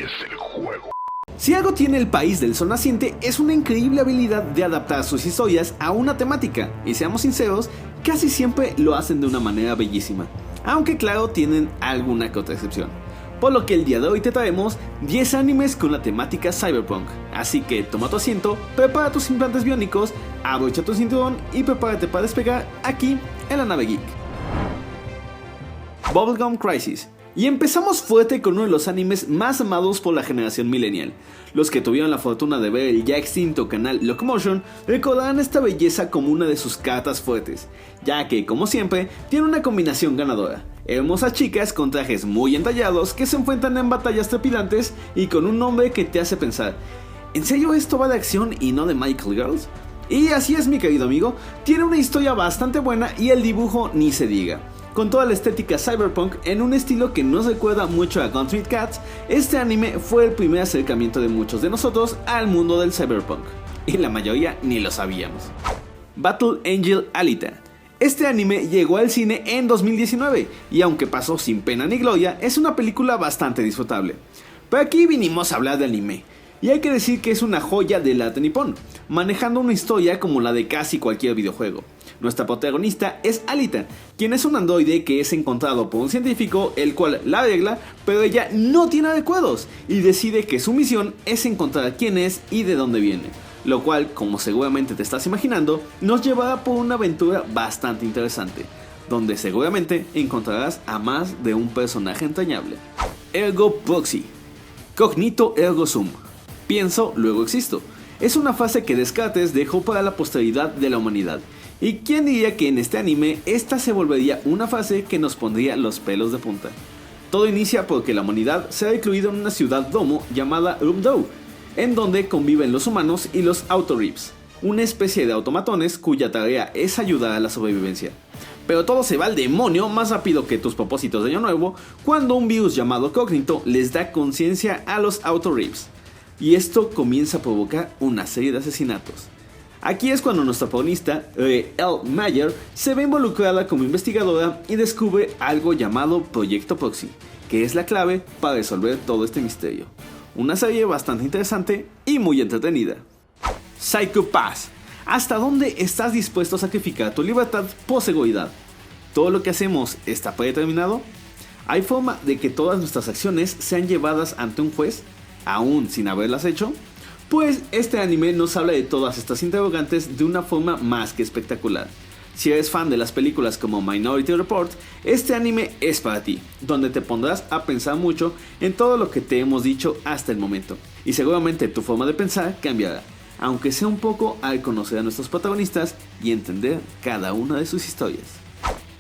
empiece el juego. Si algo tiene el país del sol naciente es una increíble habilidad de adaptar sus historias a una temática, y seamos sinceros, casi siempre lo hacen de una manera bellísima, aunque claro tienen alguna que otra excepción. Por lo que el día de hoy te traemos 10 animes con la temática cyberpunk, así que toma tu asiento, prepara tus implantes biónicos, abrocha tu cinturón y prepárate para despegar aquí en la nave geek. Bubblegum Crisis. Y empezamos fuerte con uno de los animes más amados por la generación millennial. Los que tuvieron la fortuna de ver el ya extinto canal Locomotion recordarán esta belleza como una de sus cartas fuertes, ya que, como siempre, tiene una combinación ganadora. Hermosas chicas con trajes muy entallados que se enfrentan en batallas trepidantes y con un nombre que te hace pensar, ¿en serio esto va de acción y no de Michael Girls? Y así es, mi querido amigo, tiene una historia bastante buena y el dibujo ni se diga. Con toda la estética cyberpunk en un estilo que nos recuerda mucho a Gunstreet Cats, este anime fue el primer acercamiento de muchos de nosotros al mundo del cyberpunk, y la mayoría ni lo sabíamos. Battle Angel Alita. Este anime llegó al cine en 2019, y aunque pasó sin pena ni gloria, es una película bastante disfrutable. Pero aquí vinimos a hablar de anime, y hay que decir que es una joya del arte nipón, manejando una historia como la de casi cualquier videojuego. Nuestra protagonista es Alita, quien es un androide que es encontrado por un científico, el cual la arregla, pero ella no tiene recuerdos y decide que su misión es encontrar quién es y de dónde viene. Lo cual, como seguramente te estás imaginando, nos llevará por una aventura bastante interesante, donde seguramente encontrarás a más de un personaje entrañable. Ergo Proxy. Cognito ergo sum. Pienso, luego existo. Es una frase que Descartes dejó para la posteridad de la humanidad. ¿Y quién diría que en este anime esta se volvería una frase que nos pondría los pelos de punta? Todo inicia porque la humanidad se ha recluido en una ciudad domo llamada Rumdow, en donde conviven los humanos y los Autoribs, una especie de automatones cuya tarea es ayudar a la sobrevivencia. Pero todo se va al demonio más rápido que tus propósitos de año nuevo cuando un virus llamado Cognito les da conciencia a los Autoribs, y esto comienza a provocar una serie de asesinatos. Aquí es cuando nuestra protagonista, Elle Mayer, se ve involucrada como investigadora y descubre algo llamado Proyecto Proxy, que es la clave para resolver todo este misterio. Una serie bastante interesante y muy entretenida. Psycho Pass. ¿Hasta dónde estás dispuesto a sacrificar tu libertad por seguridad? ¿Todo lo que hacemos está predeterminado? ¿Hay forma de que todas nuestras acciones sean llevadas ante un juez, aún sin haberlas hecho? Pues este anime nos habla de todas estas interrogantes de una forma más que espectacular. Si eres fan de las películas como Minority Report, este anime es para ti, donde te pondrás a pensar mucho en todo lo que te hemos dicho hasta el momento. Y seguramente tu forma de pensar cambiará, aunque sea un poco al conocer a nuestros protagonistas y entender cada una de sus historias.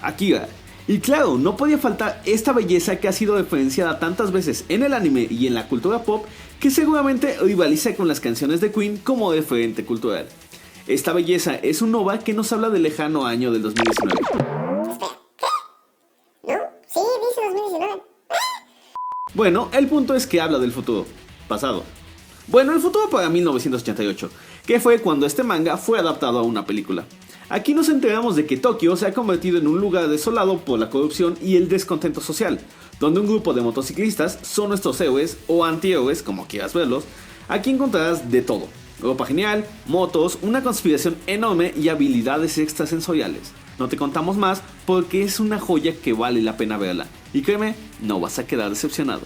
Akira. Y claro, no podía faltar esta belleza que ha sido referenciada tantas veces en el anime y en la cultura pop que seguramente rivaliza con las canciones de Queen como referente cultural. Esta belleza es un OVA que nos habla del lejano año del 2019. ¿No? Sí, dice 2019. Bueno, el punto es que habla del futuro, pasado. Bueno, el futuro para 1988, que fue cuando este manga fue adaptado a una película. Aquí nos enteramos de que Tokio se ha convertido en un lugar desolado por la corrupción y el descontento social, donde un grupo de motociclistas son nuestros héroes o antihéroes, como quieras verlos. Aquí encontrarás de todo: ropa genial, motos, una conspiración enorme y habilidades extrasensoriales. No te contamos más porque es una joya que vale la pena verla, y créeme, no vas a quedar decepcionado.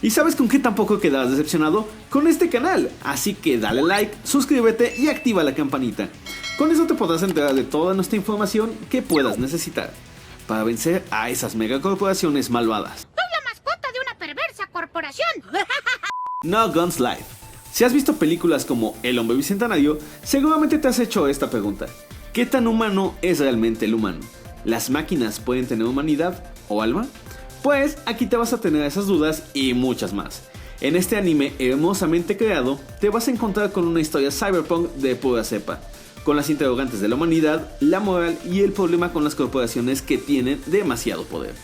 ¿Y sabes con qué tampoco quedarás decepcionado? Con este canal, así que dale like, suscríbete y activa la campanita. Con eso te podrás enterar de toda nuestra información que puedas necesitar para vencer a esas megacorporaciones malvadas. Soy la mascota de una perversa corporación. No Guns Life. Si has visto películas como El Hombre Bicentenario, seguramente te has hecho esta pregunta: ¿qué tan humano es realmente el humano? ¿Las máquinas pueden tener humanidad o alma? Pues aquí te vas a tener esas dudas y muchas más. En este anime hermosamente creado, te vas a encontrar con una historia cyberpunk de pura cepa, con las interrogantes de la humanidad, la moral y el problema con las corporaciones que tienen demasiado poder.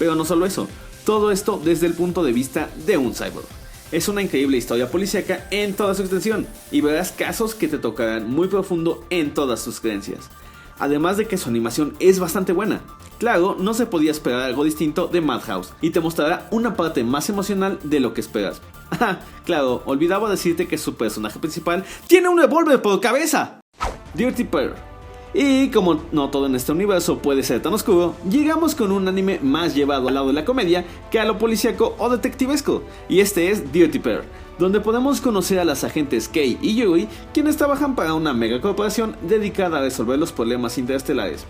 Pero no solo eso, todo esto desde el punto de vista de un cyborg. Es una increíble historia policíaca en toda su extensión, y verás casos que te tocarán muy profundo en todas tus creencias. Además de que su animación es bastante buena. Claro, no se podía esperar algo distinto de Madhouse, y te mostrará una parte más emocional de lo que esperas. Claro, olvidaba decirte que su personaje principal tiene un revólver por cabeza. Dirty Pair. Y como no todo en este universo puede ser tan oscuro, llegamos con un anime más llevado al lado de la comedia que a lo policíaco o detectivesco, y este es Dirty Pair, donde podemos conocer a las agentes Kei y Yuri, quienes trabajan para una megacorporación dedicada a resolver los problemas interestelares.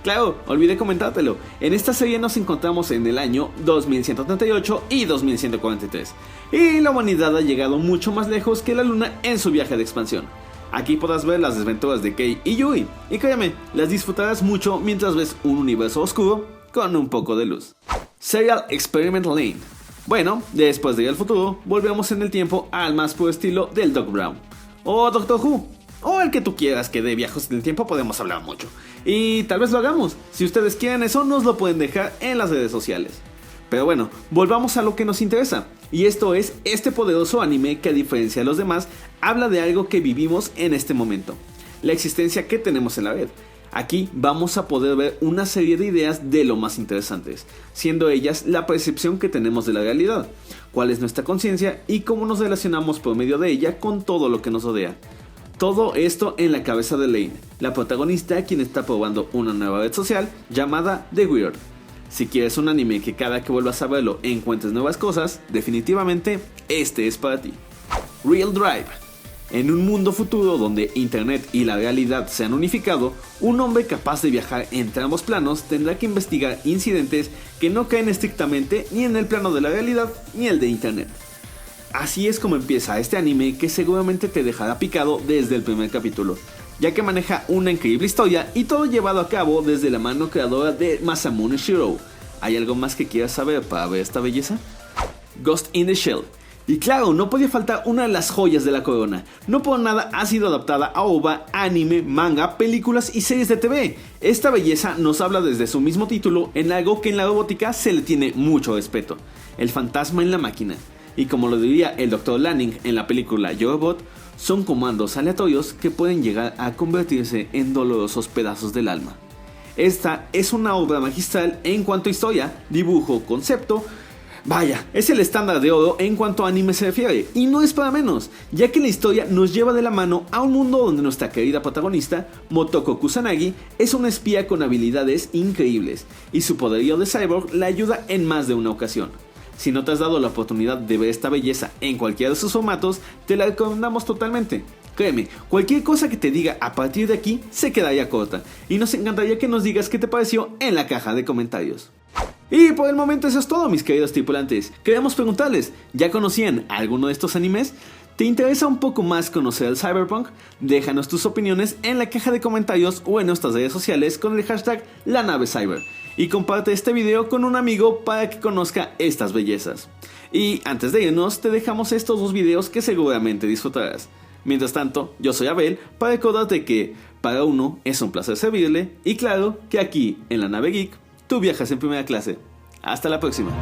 Claro, olvidé comentártelo. En esta serie nos encontramos en el año 2138 y 2143, y la humanidad ha llegado mucho más lejos que la luna en su viaje de expansión. Aquí podrás ver las desventuras de Kei y Yui, y créeme, las disfrutarás mucho mientras ves un universo oscuro con un poco de luz. Serial Experiment Lane. Bueno, después de ir al futuro, volvemos en el tiempo al más puro estilo del Doc Brown, o Doctor Who, o el que tú quieras, que de viajes en el tiempo podemos hablar mucho. Y tal vez lo hagamos. Si ustedes quieren eso, nos lo pueden dejar en las redes sociales. Pero bueno, volvamos a lo que nos interesa. Y esto es este poderoso anime que, a diferencia de los demás, habla de algo que vivimos en este momento: la existencia que tenemos en la red. Aquí vamos a poder ver una serie de ideas de lo más interesantes, siendo ellas la percepción que tenemos de la realidad, cuál es nuestra conciencia y cómo nos relacionamos por medio de ella con todo lo que nos rodea. Todo esto en la cabeza de Lane, la protagonista, quien está probando una nueva red social llamada The Weird. Si quieres un anime que cada que vuelvas a verlo encuentres nuevas cosas, definitivamente este es para ti. Real Drive. En un mundo futuro donde internet y la realidad se han unificado, un hombre capaz de viajar entre ambos planos tendrá que investigar incidentes que no caen estrictamente ni en el plano de la realidad ni el de internet. Así es como empieza este anime, que seguramente te dejará picado desde el primer capítulo, ya que maneja una increíble historia y todo llevado a cabo desde la mano creadora de Masamune Shirow. ¿Hay algo más que quieras saber para ver esta belleza? Ghost in the Shell. Y claro, no podía faltar una de las joyas de la corona. No por nada ha sido adaptada a OVA, anime, manga, películas y series de TV. Esta belleza nos habla desde su mismo título en algo que en la robótica se le tiene mucho respeto: el fantasma en la máquina. Y como lo diría el Dr. Lanning en la película Yo Robot, son comandos aleatorios que pueden llegar a convertirse en dolorosos pedazos del alma. Esta es una obra magistral en cuanto a historia, dibujo, concepto. Vaya, es el estándar de oro en cuanto a anime se refiere, y no es para menos, ya que la historia nos lleva de la mano a un mundo donde nuestra querida protagonista, Motoko Kusanagi, es una espía con habilidades increíbles, y su poderío de cyborg la ayuda en más de una ocasión. Si no te has dado la oportunidad de ver esta belleza en cualquiera de sus formatos, te la recomendamos totalmente. Créeme, cualquier cosa que te diga a partir de aquí se quedaría corta, y nos encantaría que nos digas qué te pareció en la caja de comentarios. Y por el momento eso es todo, mis queridos tripulantes. Queremos preguntarles, ¿ya conocían alguno de estos animes? ¿Te interesa un poco más conocer el cyberpunk? Déjanos tus opiniones en la caja de comentarios o en nuestras redes sociales con el hashtag LaNaveCyber. Y comparte este video con un amigo para que conozca estas bellezas. Y antes de irnos, te dejamos estos dos videos que seguramente disfrutarás. Mientras tanto, yo soy Abel, para recordarte que para uno es un placer servirle, y claro que aquí en la Nave Geek tú viajas en primera clase. Hasta la próxima.